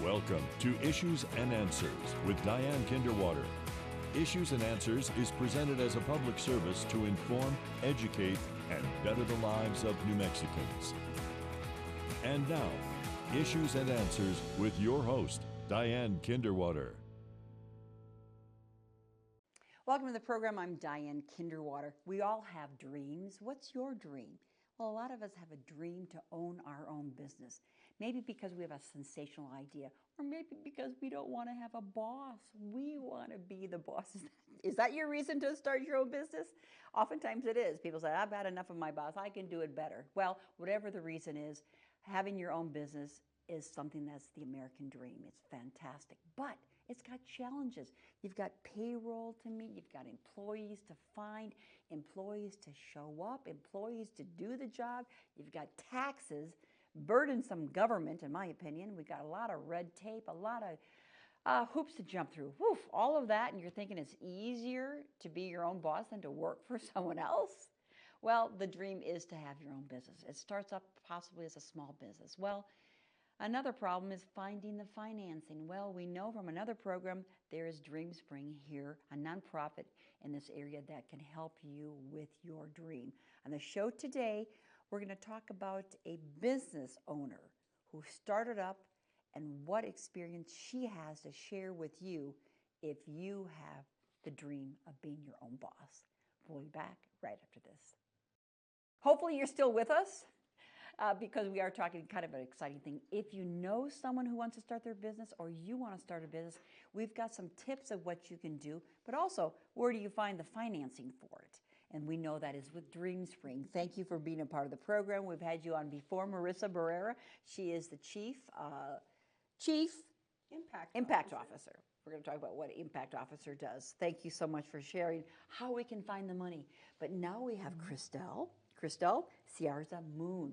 Welcome to Issues and Answers with Diane Kinderwater. Issues and Answers is presented as a public service to inform, educate, and better the lives of New Mexicans. And now, Issues and Answers with your host, Diane Kinderwater. Welcome to the program. I'm Diane Kinderwater. We all have dreams. What's your dream? Well, a lot of us have a dream to own our own business. Maybe because we have a sensational idea, or maybe because we don't want to have a boss. We want to be the boss. Is that your reason to start your own business? Oftentimes it is. People say, I've had enough of my boss. I can do it better. Well, whatever the reason is, having your own business is something that's the American dream. It's fantastic, but it's got challenges. You've got payroll to meet, you've got employees to find, employees to show up, employees to do the job. You've got taxes, burdensome government, in my opinion. We've got a lot of red tape, a lot of hoops to jump through. Woof, all of that, and you're thinking it's easier to be your own boss than to work for someone else? Well, the dream is to have your own business. It starts up possibly as a small business. Well, another problem is finding the financing. Well, we know from another program there is DreamSpring here, a nonprofit in this area that can help you with your dream. On the show today, we're going to talk about a business owner who started up and what experience she has to share with you if you have the dream of being your own boss. We'll be back right after this. Hopefully you're still with us. Because we are talking kind of an exciting thing. If you know someone who wants to start their business or you want to start a business, we've got some tips of what you can do, but also where do you find the financing for it? And we know that is with DreamSpring. Thank you for being a part of the program. We've had you on before, Marissa Barrera. She is the Chief Impact Officer. We're going to talk about what Impact Officer does. Thank you so much for sharing how we can find the money. But now we have Christelle Ciarza Moon,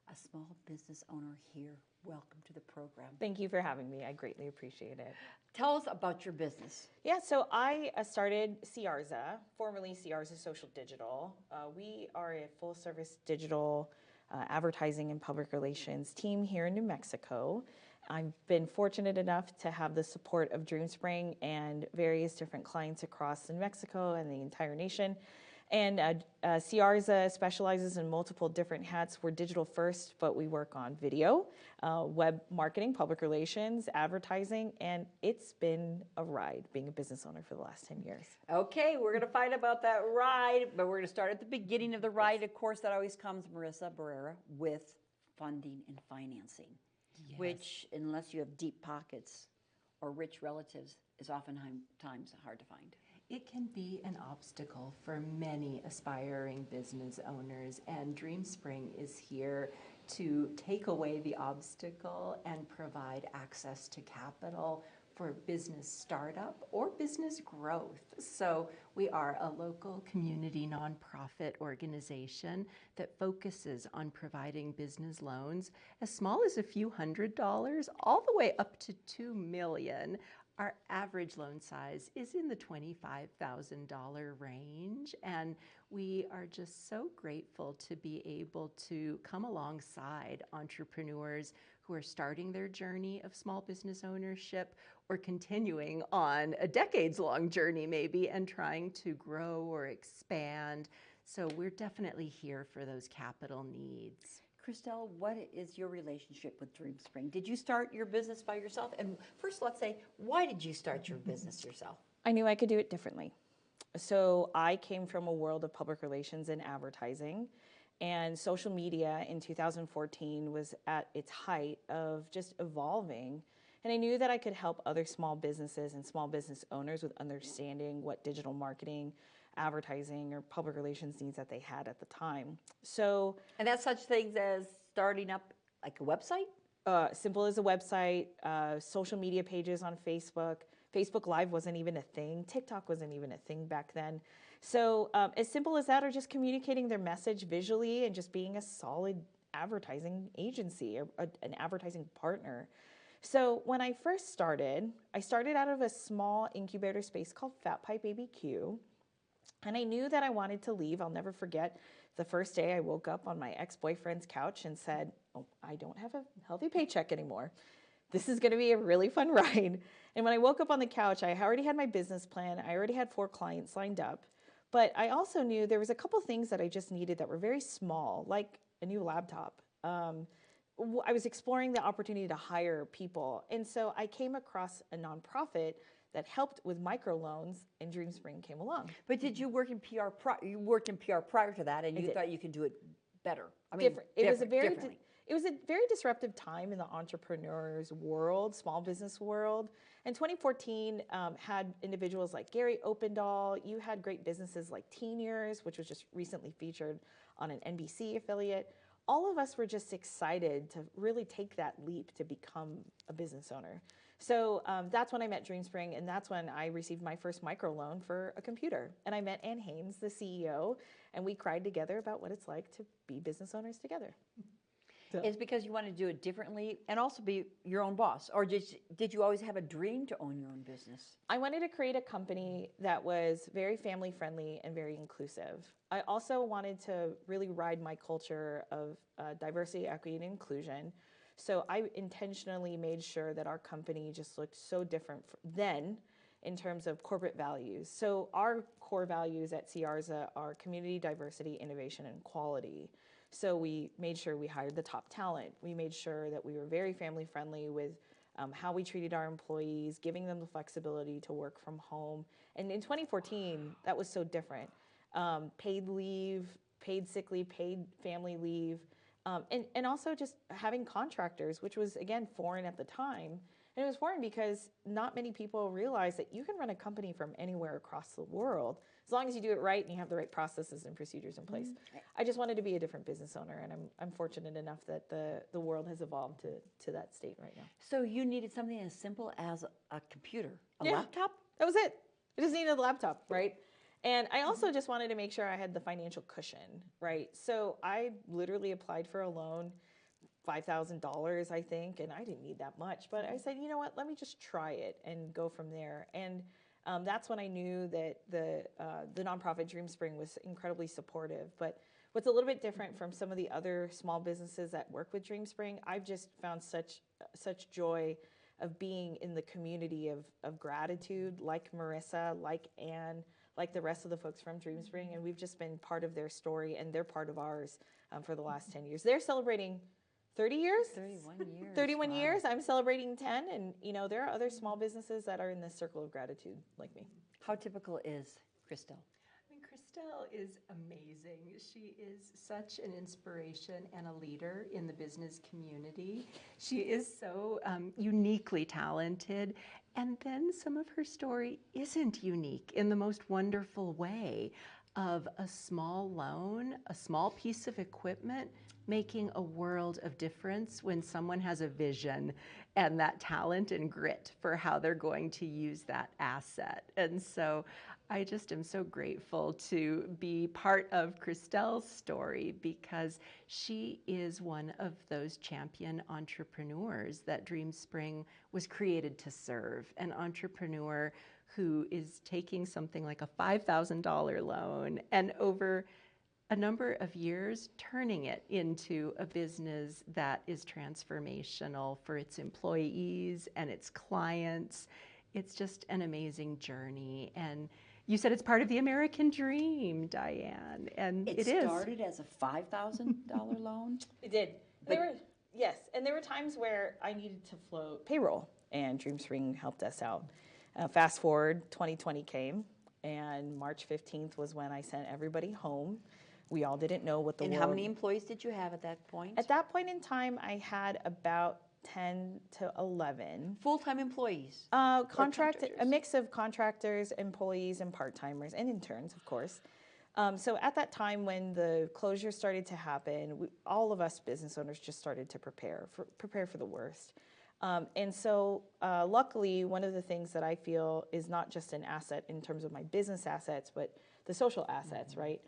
a small business owner here. Welcome to the program. Thank you for having me. I greatly appreciate it. Tell us about your business. Yeah, so I started Ciarza, formerly Ciarza Social Digital. We are a full-service digital advertising and public relations team here in New Mexico. I've been fortunate enough to have the support of DreamSpring and various different clients across New Mexico and the entire nation. And Ciarza specializes in multiple different hats. We're digital first, but we work on video, web marketing, public relations, advertising, and it's been a ride being a business owner for the last 10 years. Okay, we're going to find about that ride, but we're going to start at the beginning of the ride. Of course, that always comes, Marissa Barrera, with funding and financing, which, unless you have deep pockets or rich relatives, is oftentimes hard to find. It can be an obstacle for many aspiring business owners, and DreamSpring is here to take away the obstacle and provide access to capital for business startup or business growth. So we are a local community nonprofit organization that focuses on providing business loans as small as a few $100s all the way up to $2 million. Our average loan size is in the $25,000 range, and we are just so grateful to be able to come alongside entrepreneurs who are starting their journey of small business ownership or continuing on a decades-long journey maybe and trying to grow or expand. So we're definitely here for those capital needs. Christelle, what is your relationship with DreamSpring? Did you start your business by yourself? And first, let's say, why did you start your business yourself? I knew I could do it differently. So I came from a world of public relations and advertising, and social media in 2014 was at its height of just evolving. And I knew that I could help other small businesses and small business owners with understanding what digital marketing, advertising, or public relations needs that they had at the time. So, and that's such things as starting up like a website? Simple as a website, social media pages on Facebook. Facebook Live wasn't even a thing. TikTok wasn't even a thing back then. So as simple as that, or just communicating their message visually and just being a solid advertising agency or an advertising partner. So when I first started, I started out of a small incubator space called Fat Pipe ABQ. And I knew that I wanted to leave. I'll never forget the first day I woke up on my ex-boyfriend's couch and said, oh, I don't have a healthy paycheck anymore. this is going to be a really fun ride. And when I woke up on the couch, I already had my business plan. I already had 4 clients lined up. But I also knew there was a couple things that I just needed that were very small, like a new laptop. I was exploring the opportunity to hire people. And so I came across a nonprofit that helped with microloans, and DreamSpring came along. But did you work in PR? You worked in PR prior to that, and you thought you could do it better. I mean, Different. It was a very disruptive time in the entrepreneur's world, small business world. And 2014 had individuals like Gary Opendahl. You had great businesses like Teen Years, which was just recently featured on an NBC affiliate. All of us were just excited to really take that leap to become a business owner. So that's when I met DreamSpring, and that's when I received my first microloan for a computer. And I met Ann Haynes, the CEO, and we cried together about what it's like to be business owners together. So. It's because you want to do it differently and also be your own boss? Or did you always have a dream to own your own business? I wanted to create a company that was very family friendly and very inclusive. I also wanted to really ride my culture of diversity, equity, and inclusion. So I intentionally made sure that our company just looked so different then in terms of corporate values. So our core values at CRZA are community, diversity, innovation, and quality. So we made sure we hired the top talent. We made sure that we were very family friendly with how we treated our employees, giving them the flexibility to work from home. And in 2014, that was so different. Paid leave, paid sick leave, paid family leave, and also just having contractors, which was, again, foreign at the time. And it was foreign because not many people realize that you can run a company from anywhere across the world, as long as you do it right and you have the right processes and procedures in place. Mm-hmm. I just wanted to be a different business owner, and I'm fortunate enough that the world has evolved to that state right now. So you needed something as simple as a computer, a laptop? That was it. I just needed a laptop, right? And I also just wanted to make sure I had the financial cushion, right? So I literally applied for a loan, $5,000, I think, and I didn't need that much. But I said, you know what, let me just try it and go from there. And that's when I knew that the nonprofit DreamSpring was incredibly supportive. But what's a little bit different from some of the other small businesses that work with DreamSpring, I've just found such joy of being in the community of gratitude, like Marissa, like Anne, like the rest of the folks from DreamSpring, and we've just been part of their story, and they're part of ours for the last 10 years. They're celebrating 30 years? 31 years. 31 wow. years. I'm celebrating 10, and there are other small businesses that are in this circle of gratitude like me. How typical is Christelle? Christelle is amazing. She is such an inspiration and a leader in the business community. She is so uniquely talented. And then some of her story isn't unique in the most wonderful way of a small loan, a small piece of equipment, making a world of difference when someone has a vision and that talent and grit for how they're going to use that asset. And so I just am so grateful to be part of Christelle's story because she is one of those champion entrepreneurs that DreamSpring was created to serve, an entrepreneur who is taking something like a $5,000 loan and over a number of years turning it into a business that is transformational for its employees and its clients. It's just an amazing journey. And you said it's part of the American dream, Diane, and it is. It started as a $5,000 loan? It did. Yes, and there were times where I needed to float payroll, and DreamSpring helped us out. Fast forward, 2020 came, and March 15th was when I sent everybody home. We all didn't know what the world... And how many employees did you have at that point? At that point in time, I had about 10 to 11. Full-time employees? A mix of contractors, employees, and part-timers, and interns, of course. So at that time when the closure started to happen, all of us business owners just started to prepare for the worst. And so luckily, one of the things that I feel is not just an asset in terms of my business assets, but the social assets, right?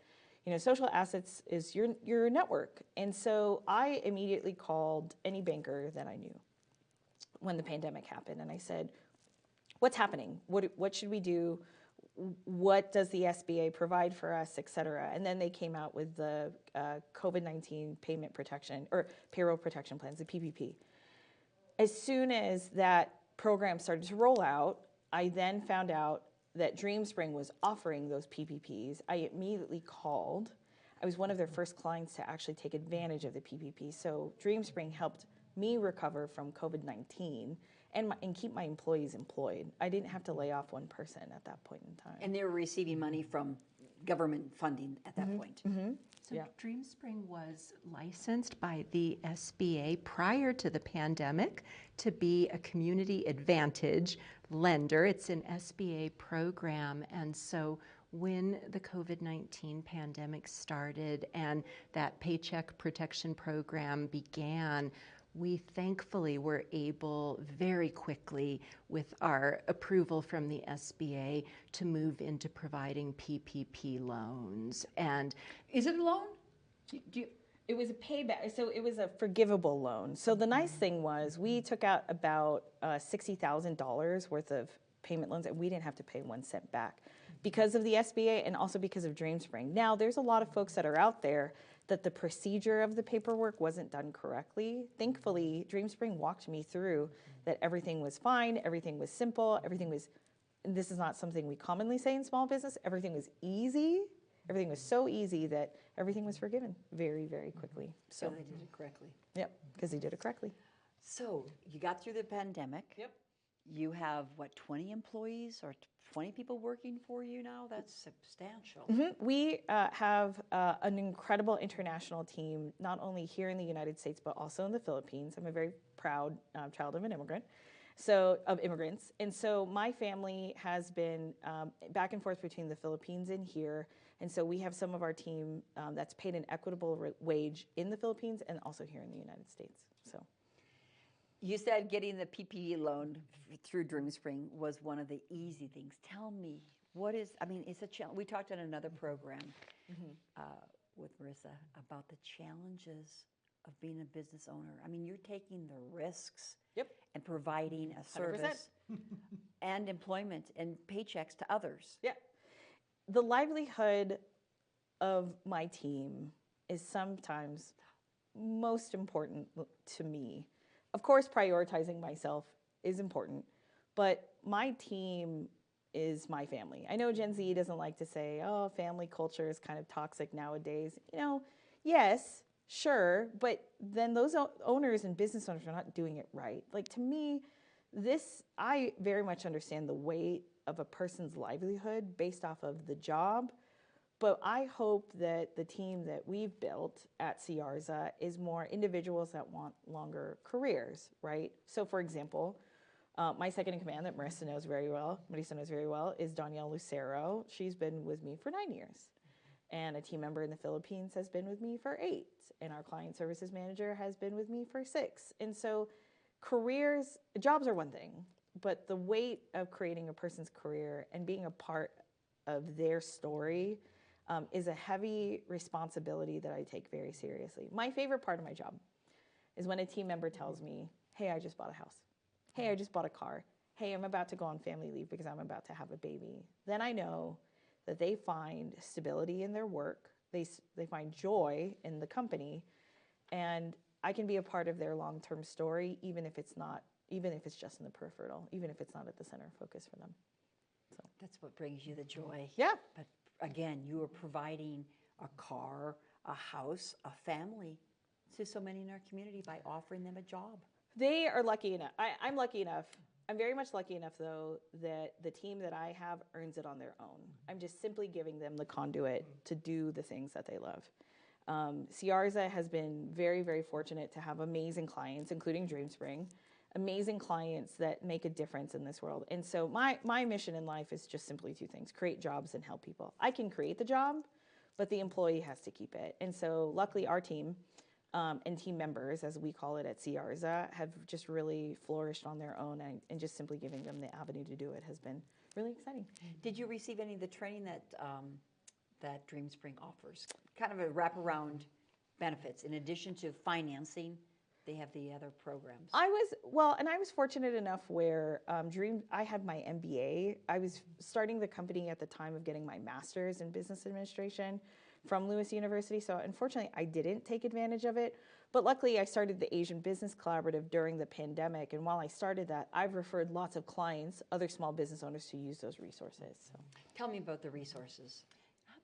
Social assets is your network. And so I immediately called any banker that I knew when the pandemic happened. And I said, what's happening? What should we do? What does the SBA provide for us, et cetera? And then they came out with the COVID-19 payment protection or payroll protection plans, the PPP. as soon as that program started to roll out, I then found out that DreamSpring was offering those PPPs. I immediately called. I was one of their first clients to actually take advantage of the PPP. So DreamSpring helped me recover from COVID-19 and keep my employees employed. I didn't have to lay off one person at that point in time. And they were receiving money from government funding at that point. So DreamSpring was licensed by the SBA prior to the pandemic to be a community advantage lender. It's an SBA program, and so when the COVID-19 pandemic started and that Paycheck Protection Program began, we thankfully were able very quickly, with our approval from the SBA, to move into providing PPP loans. And Is it a loan? It was a payback, so it was a forgivable loan. So the nice thing was we took out about $60,000 worth of payment loans, and we didn't have to pay 1 cent back because of the SBA and also because of DreamSpring. Now, there's a lot of folks that are out there that the procedure of the paperwork wasn't done correctly. Thankfully, DreamSpring walked me through that everything was fine, everything was simple, everything was, and this is not something we commonly say in small business, everything was easy. Everything was so easy that everything was forgiven very, very quickly. So they did it correctly. Yep, because they did it correctly. So you got through the pandemic. Yep. You have, what, 20 employees or 20 people working for you now? That's substantial. We have an incredible international team, not only here in the United States, but also in the Philippines. I'm a very proud child of an immigrant. Of immigrants. And so my family has been back and forth between the Philippines and here. And so we have some of our team that's paid an equitable wage in the Philippines and also here in the United States. So You said getting the PPP loan through DreamSpring was one of the easy things. Tell me, what is, I mean, it's a challenge. We talked in another program with Marissa about the challenges of being a business owner. I mean, you're taking the risks and providing a service 100%. And employment and paychecks to others. Yeah. The livelihood of my team is sometimes most important to me. Of course, prioritizing myself is important, but my team is my family. I know Gen Z doesn't like to say, oh, family culture is kind of toxic nowadays. You know, yes, sure, but then those owners and business owners are not doing it right. Like, to me, I very much understand the weight of a person's livelihood based off of the job, but I hope that the team that we've built at CRZA is more individuals that want longer careers, right? So for example, my second in command that Marissa knows very well, is Danielle Lucero. She's been with me for 9 years. And a team member in the Philippines has been with me for 8. And our client services manager has been with me for 6. And so jobs are one thing, but the weight of creating a person's career and being a part of their story is a heavy responsibility that I take very seriously. My favorite part of my job is when a team member tells me, hey, I just bought a house. Hey, I just bought a car. Hey, I'm about to go on family leave because I'm about to have a baby. Then I know that they find stability in their work. They find joy in the company, and I can be a part of their long-term story, even if it's just in the peripheral, even if it's not at the center of focus for them. So that's what brings you the joy. Yeah. But again, you are providing a car, a house, a family to so many in our community by offering them a job. They are lucky enough. I'm lucky enough. I'm very much lucky enough, though, that the team that I have earns it on their own. I'm just simply giving them the conduit to do the things that they love. CRZA has been very, very fortunate to have amazing clients, including DreamSpring, amazing clients that make a difference in this world. And so my mission in life is just simply 2 things: create jobs and help people. I can create the job, but the employee has to keep it. And so luckily our team and team members, as we call it at CRZA, have just really flourished on their own, and just simply giving them the avenue to do it has been really exciting. Did you receive any of the training that DreamSpring offers? Kind of a wraparound benefits. In addition to financing, they have the other programs. I was fortunate enough where I had my MBA. I was starting the company at the time of getting my master's in business administration from Lewis University. So unfortunately, I didn't take advantage of it. But luckily, I started the Asian Business Collaborative during the pandemic. And while I started that, I've referred lots of clients, other small business owners, to use those resources. So. Tell me about the resources.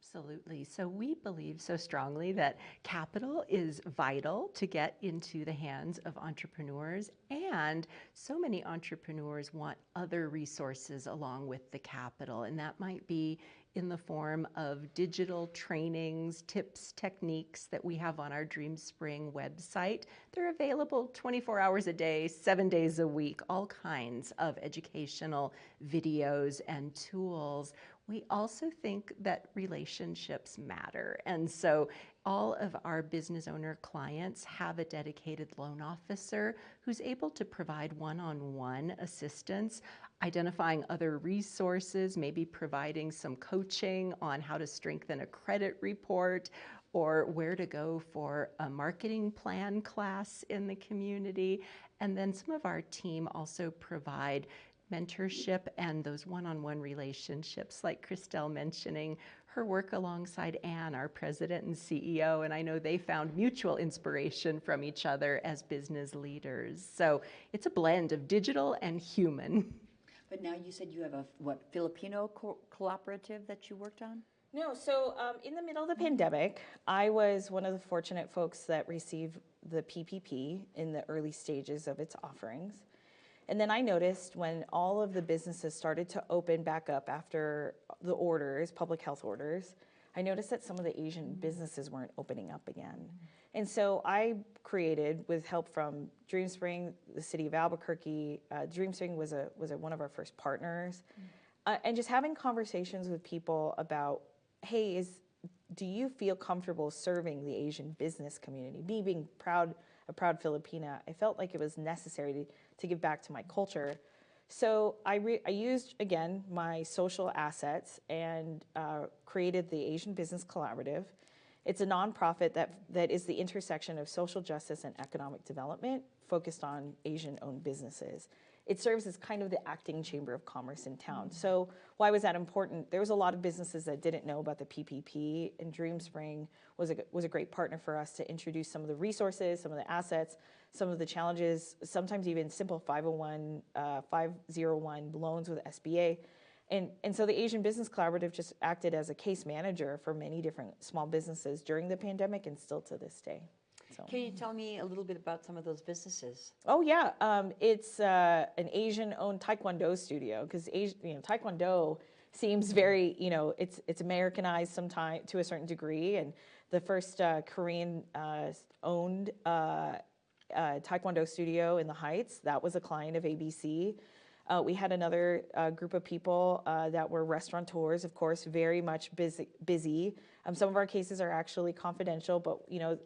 Absolutely. So we believe so strongly that capital is vital to get into the hands of entrepreneurs, and so many entrepreneurs want other resources along with the capital, and that might be in the form of digital trainings, tips, techniques that we have on our DreamSpring website. They're available 24 hours a day, 7 days a week, all kinds of educational videos and tools. We also think that relationships matter. And so all of our business owner clients have a dedicated loan officer who's able to provide one-on-one assistance, identifying other resources, maybe providing some coaching on how to strengthen a credit report, or where to go for a marketing plan class in the community. And then some of our team also provide mentorship and those one-on-one relationships, like Christelle mentioning her work alongside Anne, our president and CEO, and I know they found mutual inspiration from each other as business leaders. So it's a blend of digital and human. But now you said you have a, Filipino cooperative that you worked on? No, so in the middle of the pandemic, I was one of the fortunate folks that received the PPP in the early stages of its offerings. And then I noticed when all of the businesses started to open back up after the orders, public health orders, I noticed that some of the Asian businesses weren't opening up again. And so I created, with help from DreamSpring, the city of Albuquerque, DreamSpring was one of our first partners, and just having conversations with people about, hey, do you feel comfortable serving the Asian business community? Me being a proud Filipina, I felt like it was necessary to give back to my culture. So I used, again, my social assets and created the Asian Business Collaborative. It's a nonprofit that is the intersection of social justice and economic development focused on Asian-owned businesses. It serves as kind of the acting chamber of commerce in town. So why was that important? There was a lot of businesses that didn't know about the PPP, and DreamSpring was a great partner for us to introduce some of the resources, some of the assets, some of the challenges, sometimes even simple 501 loans with SBA. And so the Asian Business Collaborative just acted as a case manager for many different small businesses during the pandemic and still to this day. So. Can you tell me a little bit about some of those businesses? Oh yeah, it's an Asian-owned Taekwondo studio, because Taekwondo seems very, it's Americanized sometimes to a certain degree, and the first Korean-owned Taekwondo studio in the Heights, that was a client of ABC. We had another group of people that were restaurateurs, of course, very much busy. Some of our cases are actually confidential, but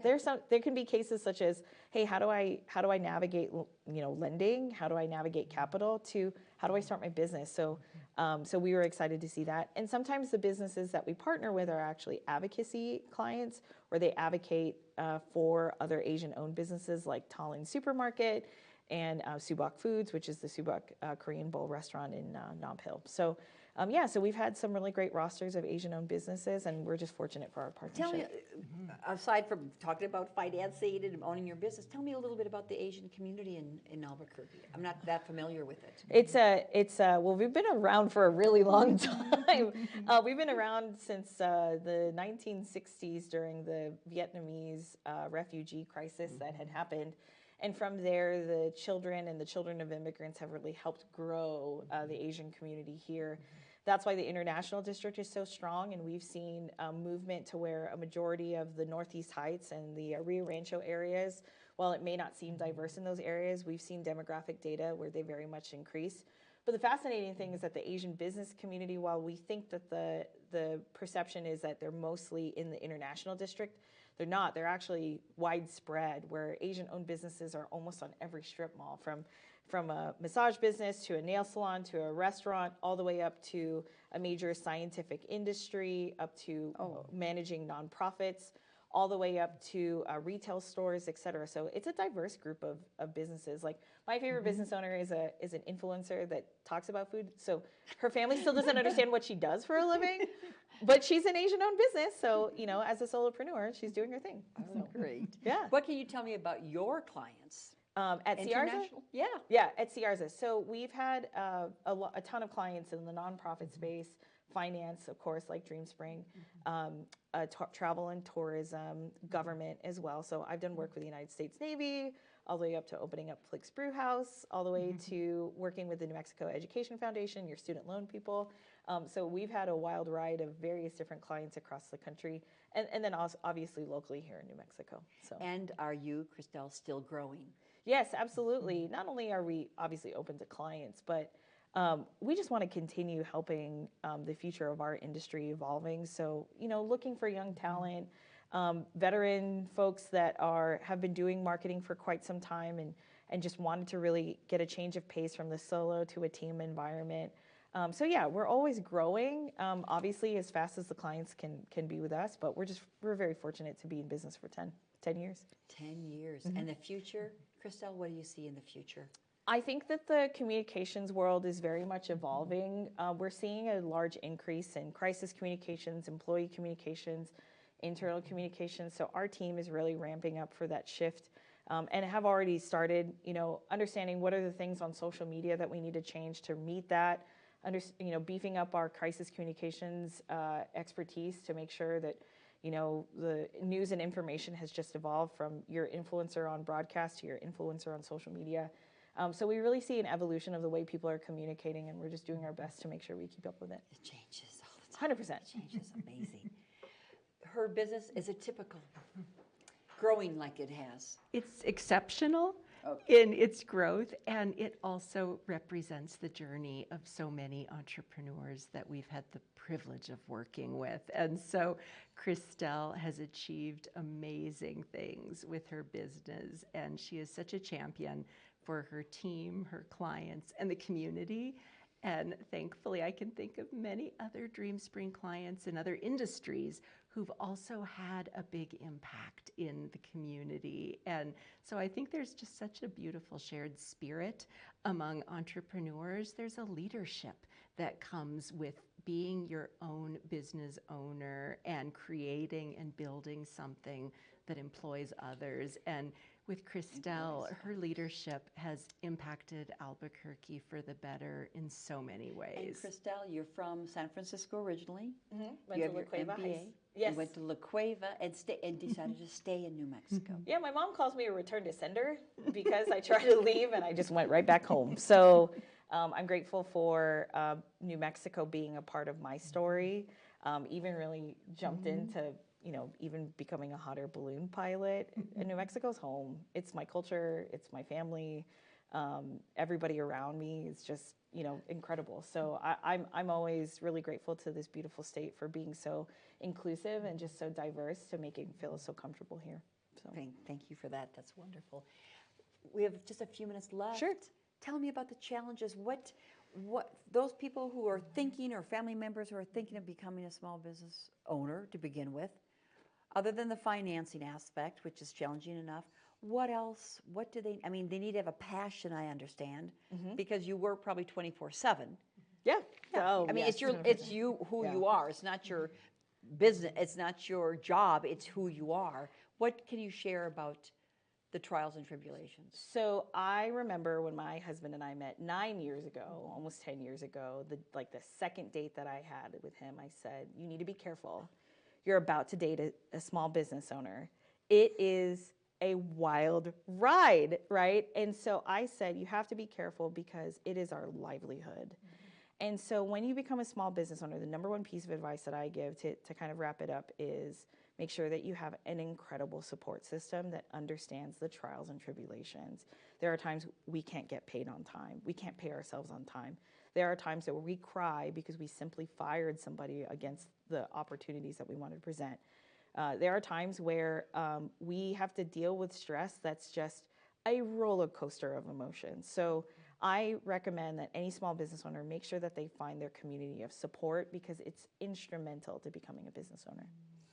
there can be cases such as, hey, how do I navigate lending? How do I navigate capital? To how do I start my business? So we were excited to see that. And sometimes the businesses that we partner with are actually advocacy clients, or they advocate for other Asian-owned businesses like Tallinn Supermarket and Subak Foods, which is the Subak Korean Bowl restaurant in Nob Hill. So so we've had some really great rosters of Asian-owned businesses, and we're just fortunate for our partnership. Tell me, aside from talking about financing and owning your business, tell me a little bit about the Asian community in Albuquerque. I'm not that familiar with it. Well, we've been around for a really long time. We've been around since the 1960s during the Vietnamese refugee crisis that had happened. And from there, the children of immigrants have really helped grow the Asian community here. That's why the International District is so strong, and we've seen movement to where a majority of the Northeast Heights and the Rio Rancho areas, while it may not seem diverse in those areas, we've seen demographic data where they very much increase. But the fascinating thing is that the Asian business community, while we think that the perception is that they're mostly in the International District, they're not. They're actually widespread, where Asian-owned businesses are almost on every strip mall, from a massage business to a nail salon to a restaurant, all the way up to a major scientific industry, up to managing nonprofits. all the way up to retail stores, et cetera. So it's a diverse group of businesses. Like my favorite business owner is an influencer that talks about food. So her family still doesn't understand what she does for a living, but she's an Asian-owned business. So, you know, as a solopreneur, she's doing her thing. Oh, great. Yeah. What can you tell me about your clients? At Ciarza? International? Yeah. Yeah, at Ciarza. So we've had a ton of clients in the nonprofit space, finance, of course, like DreamSpring, travel and tourism, government as well. So I've done work with the United States Navy, all the way up to opening up Flick's Brew House, all the way to working with the New Mexico Education Foundation, your student loan people. So we've had a wild ride of various different clients across the country, and then also obviously locally here in New Mexico. So. And are you, Christelle, still growing? Yes, absolutely. Not only are we obviously open to clients, but we just want to continue helping the future of our industry evolving. So, you know, looking for young talent, veteran folks that have been doing marketing for quite some time and just wanted to really get a change of pace from the solo to a team environment. So yeah, we're always growing, obviously as fast as the clients can be with us, but we're very fortunate to be in business for 10 years. 10 years. And the future, Christelle, what do you see in the future? I think that the communications world is very much evolving. We're seeing a large increase in crisis communications, employee communications, internal communications. So our team is really ramping up for that shift and have already started, you know, understanding what are the things on social media that we need to change to meet that, you know, beefing up our crisis communications expertise to make sure that, you know, the news and information has just evolved from your influencer on broadcast to your influencer on social media. So we really see an evolution of the way people are communicating, and we're just doing our best to make sure we keep up with it. It changes all the time. 100%. It changes, amazing. Her business, is it typical? Growing like it has? It's exceptional Okay. in its growth, and it also represents the journey of so many entrepreneurs that we've had the privilege of working with. And so Christelle has achieved amazing things with her business, and she is such a champion for her team, her clients, and the community. And thankfully, I can think of many other DreamSpring clients in other industries who've also had a big impact in the community. And so I think there's just such a beautiful shared spirit among entrepreneurs. There's a leadership that comes with being your own business owner and creating and building something that employs others. And with Christelle, her leadership has impacted Albuquerque for the better in so many And ways. Christelle, you're from San Francisco originally. Went You to have your La Cueva MBA. High. Yes. You went to La Cueva and decided to stay in New Mexico. Yeah, my mom calls me a return to sender because I tried to leave and I just went right back home. So I'm grateful for New Mexico being a part of my story. Even really jumped into, you know, even becoming a hot air balloon pilot. And New Mexico's home. It's my culture. It's my family. Everybody around me is just, you know, incredible. So I'm always really grateful to this beautiful state for being so inclusive and just so diverse to make it feel so comfortable here. So Thank you for that. That's wonderful. We have just a few minutes left. Sure. Tell me about the challenges. What those people who are thinking, or family members who are thinking of becoming a small business owner to begin with, other than the financing aspect, which is challenging enough, what else? What do they? I mean, they need to have a passion. I understand, because you work probably 24/7. yeah. I mean, it's you who you are. It's not your business. It's not your job. It's who you are. What can you share about the trials and tribulations? So I remember when my husband and I met 9 years ago, almost 10 years ago, the second date that I had with him, I said, you need to be careful. You're about to date a small business owner. It is a wild ride, right? And so I said, you have to be careful because it is our livelihood. And so when you become a small business owner, the number one piece of advice that I give to kind of wrap it up is make sure that you have an incredible support system that understands the trials and tribulations. There are times we can't get paid on time. We can't pay ourselves on time. There are times that we cry because we simply fired somebody against the opportunities that we wanted to present. There are times where we have to deal with stress that's just a roller coaster of emotions. So I recommend that any small business owner make sure that they find their community of support because it's instrumental to becoming a business owner.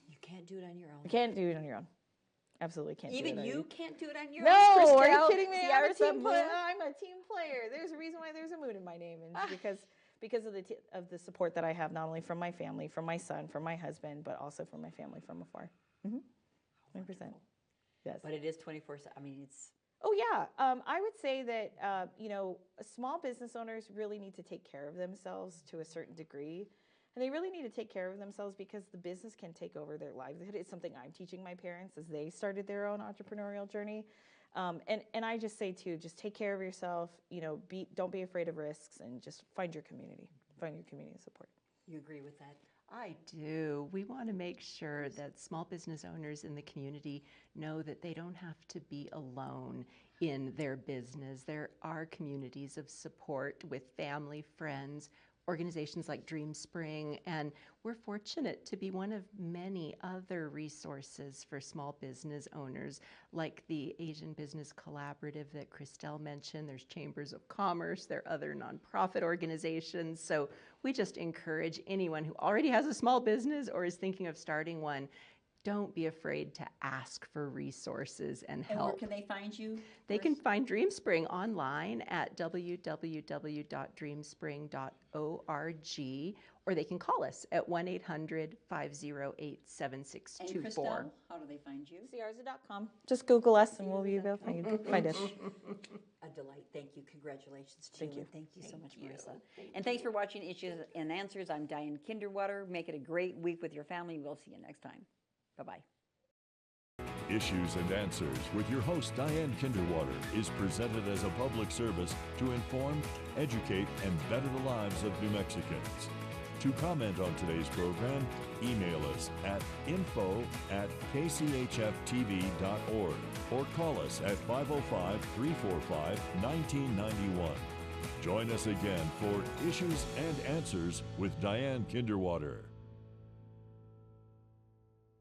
You can't do it on your own. You can't do it on your own. Absolutely can't do it Even on you can't do it on your No, own. are you Christelle? kidding me? I'm a Sierra team Moon? player. I'm a team player. There's a reason why there's a moon in my name, and because of the support that I have, not only from my family, from my son, from my husband, but also from my family from afar. 100%. Yes. But it is 24/7. I mean, it's Oh yeah, I would say that small business owners really need to take care of themselves to a certain degree, and they really need to take care of themselves because the business can take over their livelihood. It's something I'm teaching my parents as they started their own entrepreneurial journey, and I just say too, just take care of yourself. Don't be afraid of risks, and just find your community of support. you agree with that? I do. We want to make sure that small business owners in the community know that they don't have to be alone in their business. There are communities of support with family, friends, organizations like DreamSpring, and we're fortunate to be one of many other resources for small business owners, like the Asian Business Collaborative that Christelle mentioned. There's chambers of commerce, there are other nonprofit organizations. So we just encourage anyone who already has a small business or is thinking of starting one, don't be afraid to ask for resources and help. And where can they find you? They can find DreamSpring online at www.dreamspring.org, or they can call us at 1-800-508-7624. And Christelle, how do they find you? Ciarza.com. Just Google us and we'll be able to find us. A delight. Thank you. Congratulations to Thank you. you. Thank you so much, Marissa. And thanks for watching Issues and Answers. I'm Diane Kinderwater. Make it a great week with your family. We'll see you next time. Bye-bye. Issues and Answers with your host Diane Kinderwater is presented as a public service to inform, educate, and better the lives of New Mexicans. To comment on today's program, email us at info@kchftv.org or call us at 505-345-1991. Join us again for Issues and Answers with Diane Kinderwater.